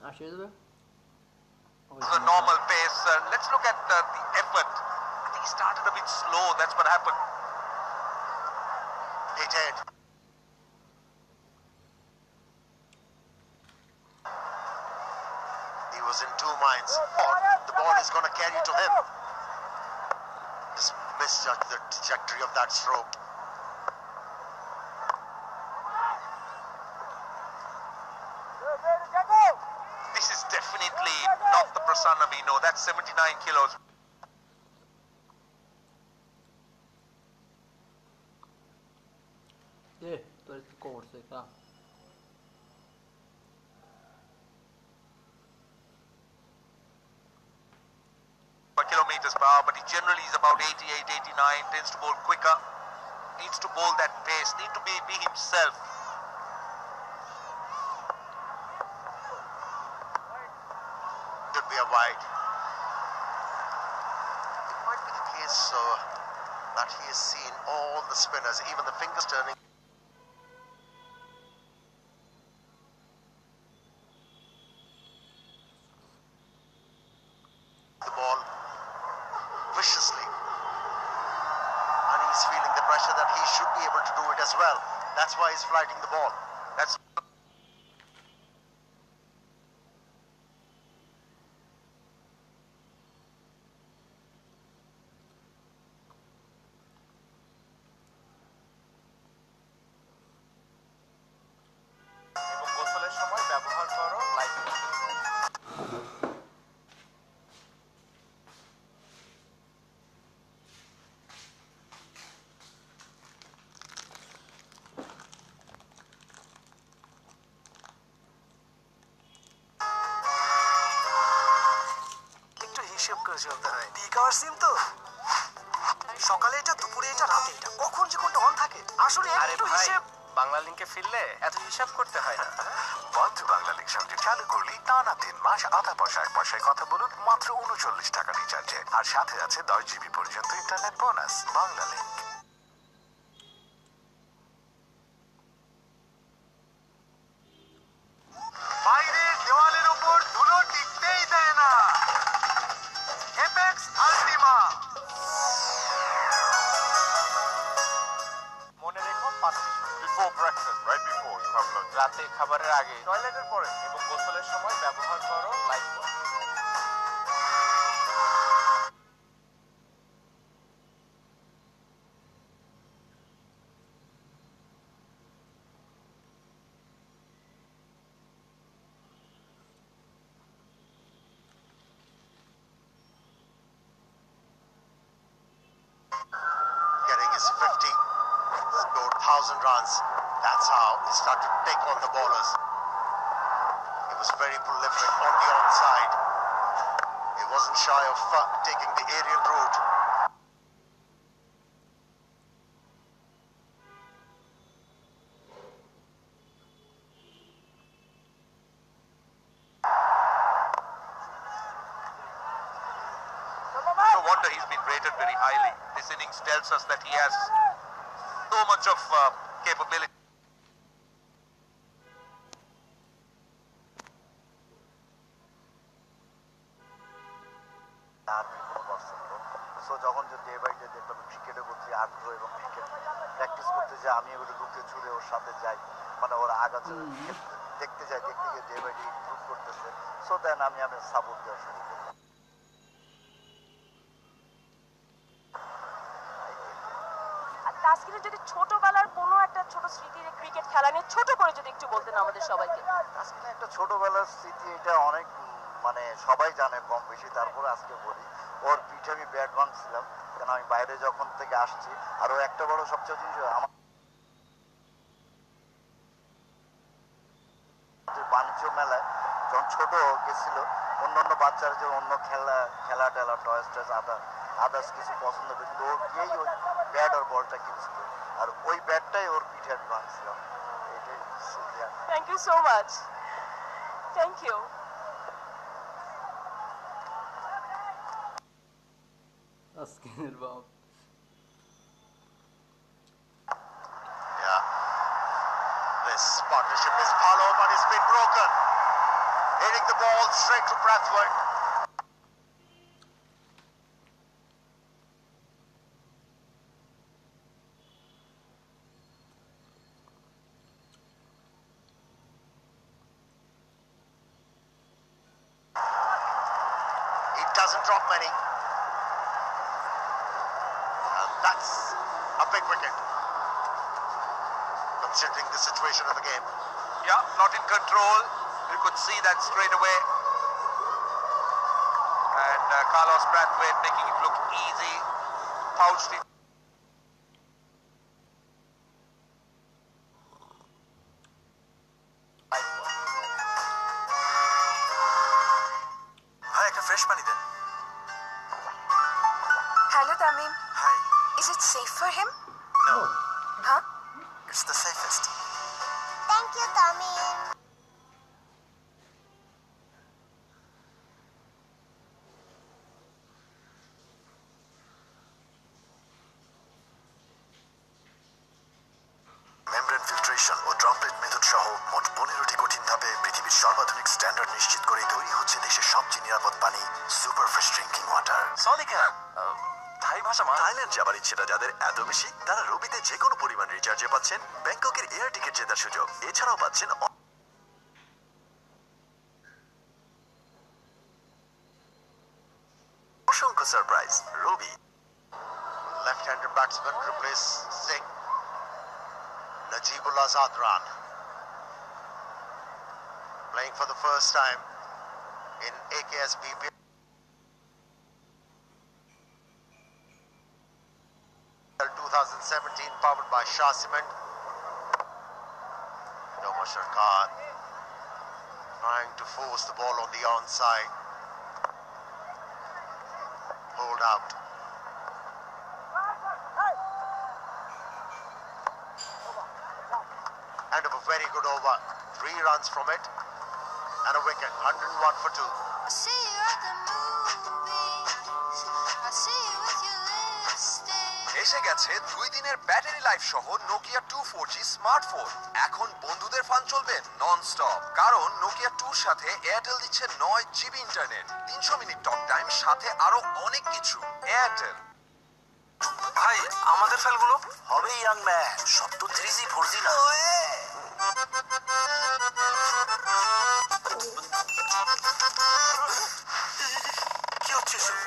আসিয়ে দেবে। The normal pace. Let's look at the effort. I think he started a bit slow. That's what happened. He did. He was in two minds. Or the ball is going to carry to him. Just misjudged the trajectory of that stroke. This is definitely not the Prasanna we know. That's 79 kilos. তো একটু করছে কা kilometers per hour, but he generally is about 88, 89, tends to bowl quicker, needs to bowl that pace, need to be himself. Could be a wide. It might be the case that he has seen all the spinners, even the fingers turning. The ball viciously. And he's feeling the pressure that he should be able to do it as well. That's why he's flighting the ball. That's এবং গোসলের সময় ব্যবহার করো life. একটু হিসেব করে চলতে হয়। পিক আওয়ার সিম তো, সকালে এটা, দুপুরে এটা, রাতে এটা, কখন যে কোনটা অন থাকে আসলে একটু হিসেব। বাংলা লিংকে ফিরলে এত হিসাব করতে হয় না। বন্ধু বাংলা লিংক সঙ্গে চালু করলেই টানা 3 মাস আধা পয়সা 1 পয়সায় কথা বলুন মাত্র 39 টাকা রিচার্জে, আর সাথে আছে 10 জিবি পর্যন্ত ইন্টারনেট বোনাস। বাংলা লিংক। বাইরের দেওয়ালের উপর ধুলো টিকতেই দেয় না। এপেক্স আল্টিমা। মনে রেখো 5 minute. Before breakfast, right before you have lunch. রাতে খাবারের আগে, টয়লেটের পরে এবং গোসলের সময় ব্যবহার করো life boy. getting his 50, scored 1,000 runs. That's how he started to take on the bowlers. He was very prolific on the onside. wasn't shy of taking the aerial route. No wonder he's been rated very highly. This innings tells us that he has so much of capability. So যখন যে day by day দেখলাম ক্রিকেটের প্রতি আগ্রহ এবং cricket practice করতে যাই, আমি ওটা ঢুকে ছুড়ে ওর সাথে যাই, মানে ওরা আগাচ্ছে দেখতে যাই, দেখতে গিয়ে ডে বাই ডে ইমপ্রুভ করতেছে। সো দেন আমি সাপোর্ট দেওয়া শুরু করলাম। তাসকিনের যদি ছোটবেলার কোনো একটা ছোট স্মৃতি ক্রিকেট খেলা নিয়ে ছোট করে যদি একটু বলতেন আমাদের সবাইকে। তাসকিনের একটা ছোটবেলার স্মৃতি, এটা অনেক মানে সবাই জানে কম বেশি, তারপরে আজকে বলি। ওর পিঠে আমি ব্যাট ভাঙছিলাম, কেন আমি বাইরে যখন থেকে আসছি। আর ও একটা বড় সবচেয়ে জিনিস, আমার বাণিজ্য মেলায় যখন ছোট গেছিল, অন্য বাচ্চারা যে অন্য খেলা টেলা টয়েস টয়েস আদার্স কিছু পছন্দ করে, কিন্তু ও গিয়েই ওই ব্যাট আর বলটা কিনছিল, আর ওই ব্যাটটাই ওর পিঠে আমি ভাঙছিলাম। এটাই শুক্রিয়া। Thank you so much. Thank you. তাসকিনের বাপ। Yeah. This partnership is followed, but it's been broken. Hitting the ball straight to Brathwaite. He doesn't drop many. And that's a big wicket, considering the situation of the game. Yeah, not in control. You could see that straight away. And Carlos Brathwaite making it look easy. Pouched it. ভাই একটা fresh পানি দেন। Hello, Tamim. Hi. Is it safe for him? No, Huh? It's the safest. Thank you, Tamim. Membrane filtration ও droplet method সহ মোট 15টি কঠিন ধাপে পৃথিবীর সর্বাধুনিক স্ট্যান্ডার্ড নিশ্চিত করে তৈরি হচ্ছে দেশের সবচেয়ে নিরাপদ পানি, সুপার ফ্রেশ ড্রিঙ্কিং ওয়াটার। সনিকা থাই ভাষা মা। থাইল্যান্ড যাবার ইচ্ছেটা যাদের এত বেশি, তারা রবিতে যে কোনো পরিমাণ রিচার্জে পাচ্ছেন ব্যাংককের এয়ার টিকিট জেতার সুযোগ। এছাড়াও পাচ্ছেন অসংখ্য surprise. Rabi. Left-handed batsman replacing Najibul Azadran, playing for the first time in AKS BPL 2017, powered by Shah Cement. Nomar Sharkar trying to force the ball on the onside. Hold out. End of a very good over. 3 runs from it and a wicket. 101 for 2. I see you at the movies. I see you with your lipstick. এসে গেছে 2 দিনের battery life সহ Nokia 2 4G smartphone. এখন বন্ধুদের fun চলবে non stop, কারণ Nokia 2 সাথে Airtel দিচ্ছে 9 GB internet, 300 minute talk time, সাথে আরো অনেক কিছু। এয়ারটেল। ভাই আমাদের ফাইলগুলো হবে ইয়াং ম্যান, সব তো 3G 4G না। কি হচ্ছে এসব?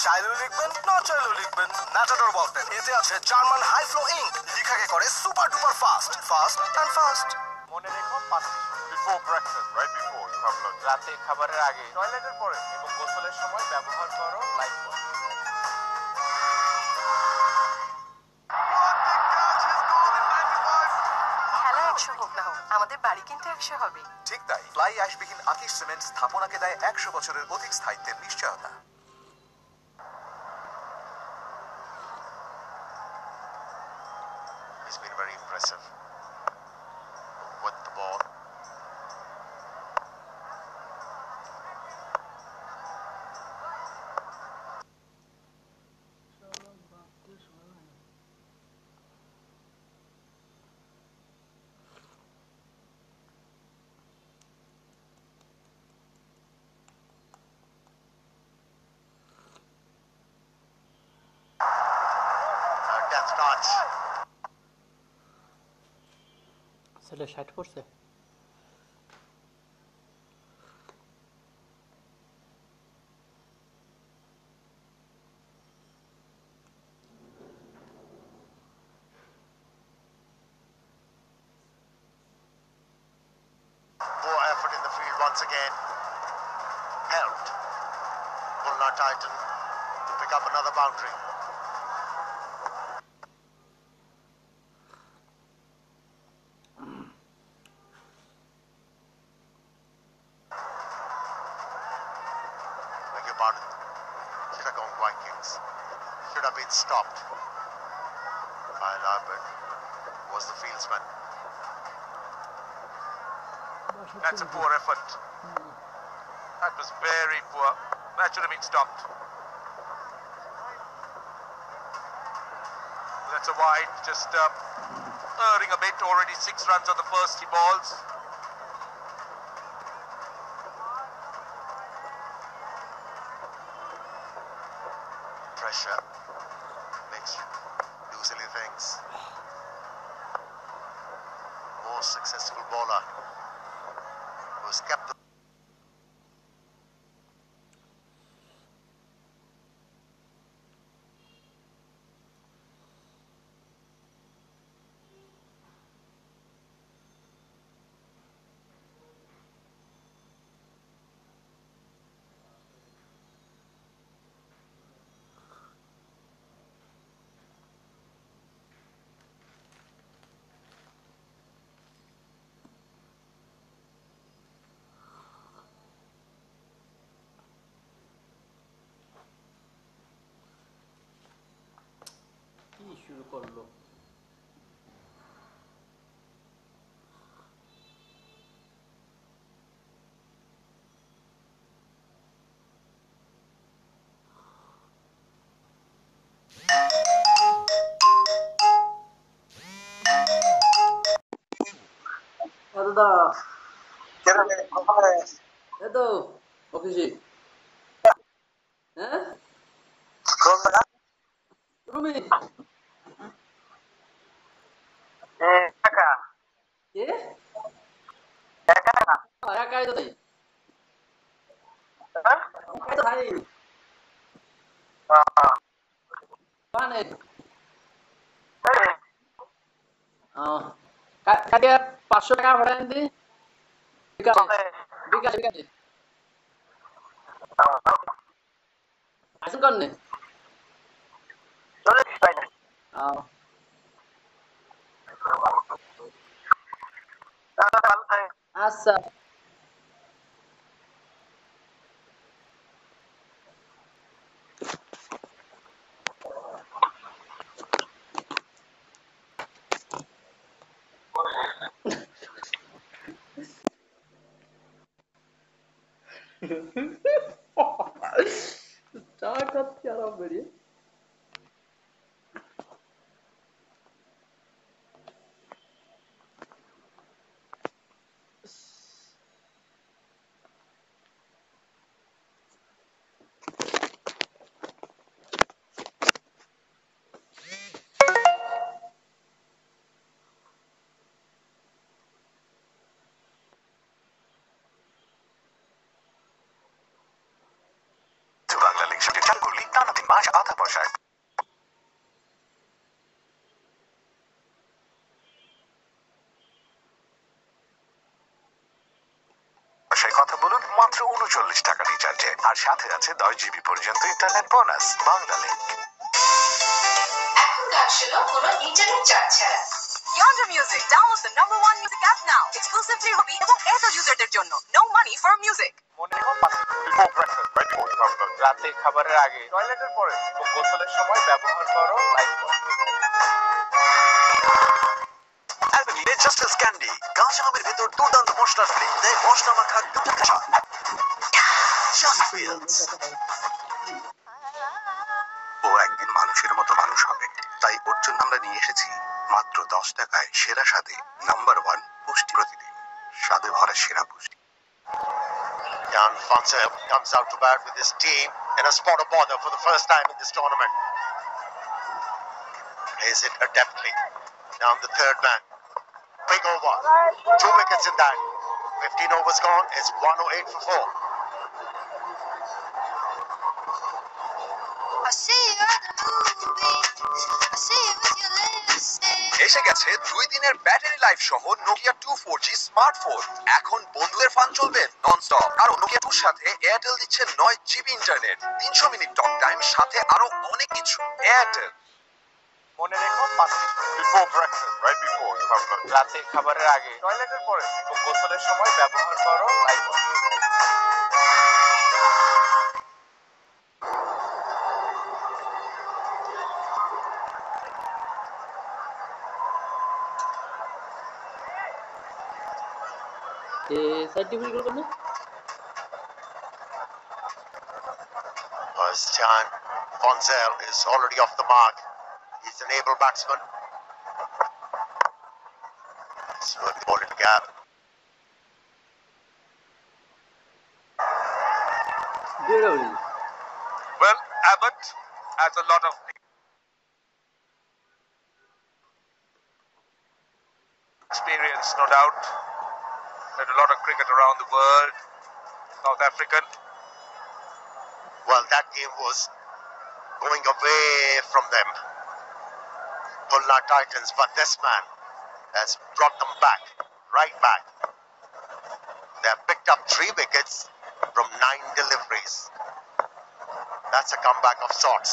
চাইলেও লিখবেন, না চাইলেও লিখবেন ম্যাটাডোর বলপেন। এতে আছে জার্মান হাই ফ্লো ইঙ্ক, লেখাকে করে super duper fast and fast. মনে রেখো 5 minute before breakfast, right before you have lunch. রাতে খাবারের আগে, টয়লেটের পরে এবং গোসলের সময় ব্যবহার করো লাইফ বয়। খেলা 100 হোক না হোক, আমাদের বাড়ি কিন্তু 100 হবে। ঠিক তাই, ফ্লাই অ্যাশবিহীন আকিশ সিমেন্ট স্থাপনাকে দেয় 100 বছরের অধিক স্থায়িত্বের নিশ্চয়তা। He's been very impressive with the ball. Death touch. ছেলে 60 পড়ছে। Poor effort in the field once again. Helped Mullah Titan to pick up another boundary. Beg your pardon. Should have gone Vikings. Should have been stopped. Kyle Albert was the fieldsman. That's a poor effort. That was very poor. That should have been stopped. That's a wide, just erring a bit. Already 6 runs on the first he balls. Pressure makes you do silly things. Most successful bowler who has kept the কি শুরু করলো? দাদা এই তো অফিসে। হ্যাঁ রুমি কে একাই তো তাই একাই তো ভাই মানে কাকে 500 টাকা ভাড়া দি বিকালে বিকালে বিকালে আসুন কন্নে আচ্ছা চা খাচ্ছি আরাম বেরিয়ে বাংলা লিগ সঙ্গে চাল করলি টানা 3 মাস আধা পয়সায় কথা বলুন মাত্র ৩৯ টাকা রিচার্জে আর সাথে আছে 10 জিবি পর্যন্ত ইন্টারনেট বোনাস। বাংলা লিগ এখন গান শোনো কোনো ইন্টারনেট চার্জ ছাড়া। Yonder Music, download the #1 music app now. Exclusively Ruby এবং Airtel userদের জন্য. No money for music. মনে হয় before breakfast, right before you have lunch. রাতে খাবারের আগে, টয়লেটের পরে এবং গোসলের সময় ব্যবহার করো লাইফবয়। কাঁচা আমের ভেতর দুর্দান্ত মশলার ফ্লেভার দেয় মশলা মাখা জাস্ট ফিলস। ও একদিন মানুষের মতো মানুষ হবে, তাই ওর জন্য আমরা নিয়ে এসেছি মাত্র 10 টাকায় সেরা স্বাদে নাম্বার 1 পুষ্টি প্রতিদিন, স্বাদে ভরা সেরা পুষ্টি। Jan Fonseca comes out to bat with his team in a spot of bother for the first time in this tournament. Plays it adeptly. Down the third man. Big over. 2 wickets in that. 15 overs gone. It's 108 for 4. I see you at the movies. I see you with your lipstick. এসে গেছে 2 দিনের battery life সহ Nokia 2 4G smartphone. এখন বন্ধুদের fun চলবে nonstop, কারণ Nokia 2 সাথে Airtel দিচ্ছে 9 GB internet, 300 minute talk time, সাথে আরো অনেক কিছু। এয়ারটেল। মনে রেখো 5 minute before breakfast, right before you have lunch. রাতে খাবারের আগে, টয়লেটের পরে এবং গোসলের সময় ব্যবহার করো লাইফ। সার্টিফিকেট করবেন না? Jan Fonseca is already off the mark. He's an able batsman. Swung the ball into gap. Well, Abbott has a lot of experience, no doubt. Played a lot of cricket around the world. South African. Well, that game was going away from them. Khulna Titans, but this man has brought them back, right back. They have picked up 3 wickets from 9 deliveries. That's a comeback of sorts.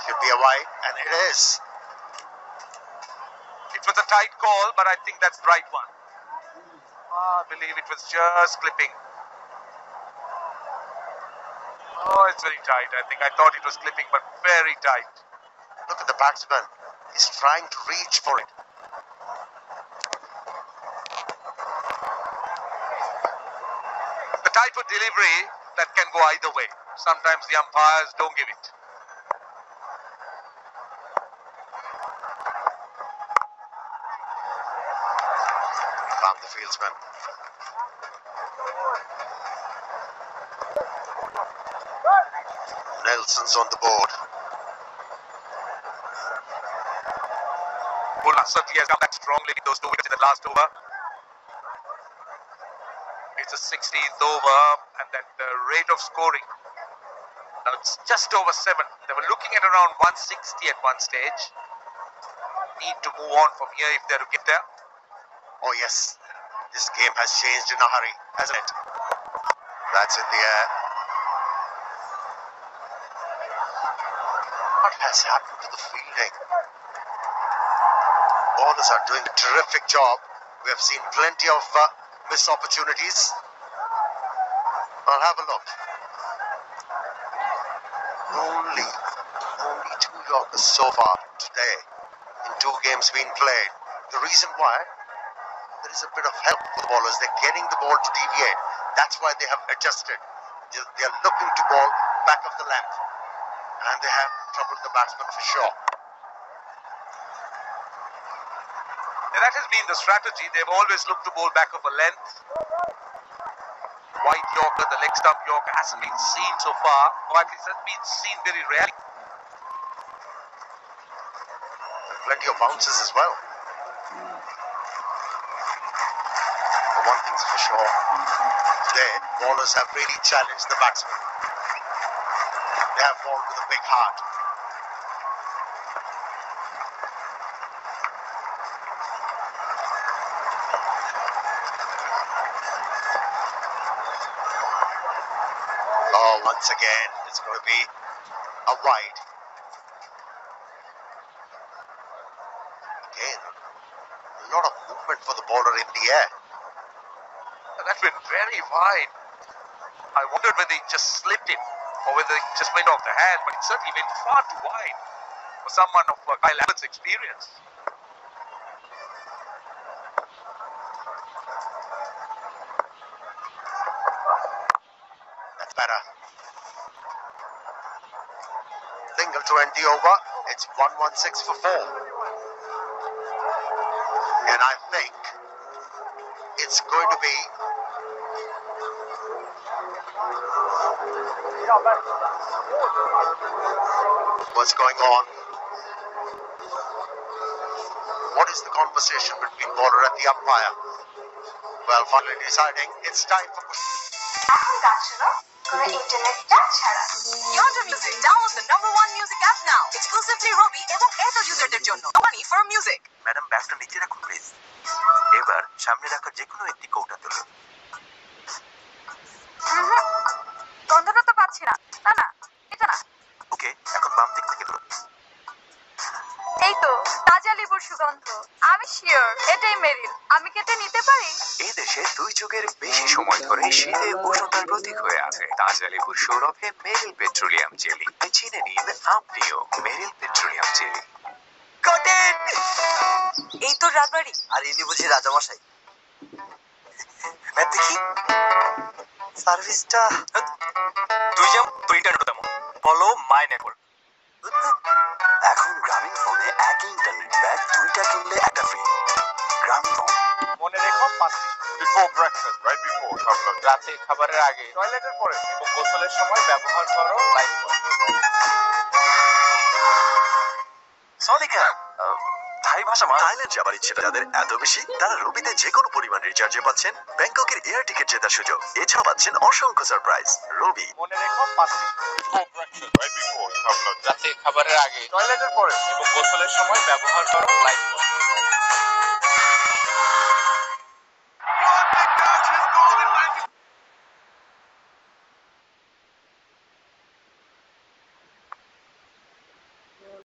Should be a wide, and it is. It was a tight call, but I think that's the right one. I believe it was just clipping. Oh, it's very tight. I thought it was clipping, but very tight. Look at the batsman. He's trying to reach for it. The type of delivery that can go either way. Sometimes the umpires don't give it. Found the fieldsman. Nelson's on the board. Khulna certainly has come back strongly in those 2 wickets in the last over. It's a 16th over, and that rate of scoring, now it's just over 7. They were looking at around 160 at one stage. Need to move on from here if they're to get there. Oh yes, this game has changed in a hurry, hasn't it? That's in the air. What has happened to the fielding? Bowlers are doing a terrific job. We have seen plenty of missed opportunities. I'll have a look. Only 2 Yorkers so far today in 2 games being played. The reason why? There is a bit of help for the bowlers. They're getting the ball to deviate. That's why they have adjusted. They're looking to bowl back of the length. And they have troubled the batsman for sure. And that has been the strategy. They've always looked to bowl back of a length. White Yorker, the leg stump Yorker, hasn't been seen so far, or at least has been seen very rarely. Plenty of bounces as well. But one thing's for sure. Today, bowlers have really challenged the batsmen. They have bowled with a big heart. Oh, once again, it's going to be a wide. Again, a lot of movement for the bowler in the air. that went very wide. I wondered whether it just slipped in or whether it just went off the hand, but it certainly went far too wide for someone of Kyle Allen's experience. That's better. Single to end the over. It's 116 for 4. And I think it's going to be what's going on. What is the conversation between bowler and the umpire? Well, finally deciding it's time for এখন গান শোনো কোনো internet ডাক ছাড়া Yonder Music download the #1 music app now exclusively Robi এবং Airtel userদের জন্য money for music madam ব্যাগটা নিচে রাখুন প্লিজ। এবার সামনে রাখা যে কোনো একটি কৌটা তুলুন। গন্ধটা তো পাচ্ছি না না না এটা না ওকে, এখন বাম দিক থেকে ধরুন। এই তো তাজা লেবুর সুগন্ধ আমি শিওর এটাই মেরিল আমি কেটে নিতে পারি এই দেশে 2 যুগের বেশি সময় ধরে শীতে উষ্ণতার প্রতীক হয়ে আছে তাজা লেবুর সৌরভে মেরিল পেট্রোলিয়াম জেলি। চিনে নিন আপনিও মেরিল পেট্রোলিয়াম জেলি। কটেন এই তো রাজবাড়ি আর ইনি বুঝি রাজামশাই। দেখি সার্ভিসটা তুই যেমন তোর ইন্টারনেট তেমন ফলো মাই নেটওয়ার্ক। এখন গ্রামীণ ফোনে একই ইন্টারনেট প্যাক 2টা কিনলে একটা ফ্রি। গ্রামীণ ফোন। মনে রেখো 5 minute before breakfast, right before রাতে খাবারের আগে, টয়লেটের পরে এবং গোসলের সময় ব্যবহার করো লাইফবয়। সনিকা থাই ভাষা থাইল্যান্ড যাবার ইচ্ছে যাদের এত বেশি তারা রবিতে যে কোনো পরিমাণ রিচার্জে পাচ্ছেন ব্যাংককের এয়ার টিকিট জেতার সুযোগ। এছাড়া পাচ্ছেন অসংখ্য সারপ্রাইজ। রবি। মনে রেখো 5 minute before breakfast, right before রাতে খাবারের আগে, টয়লেটের পরে এবং গোসলের সময় ব্যবহার করো লাইফবয়।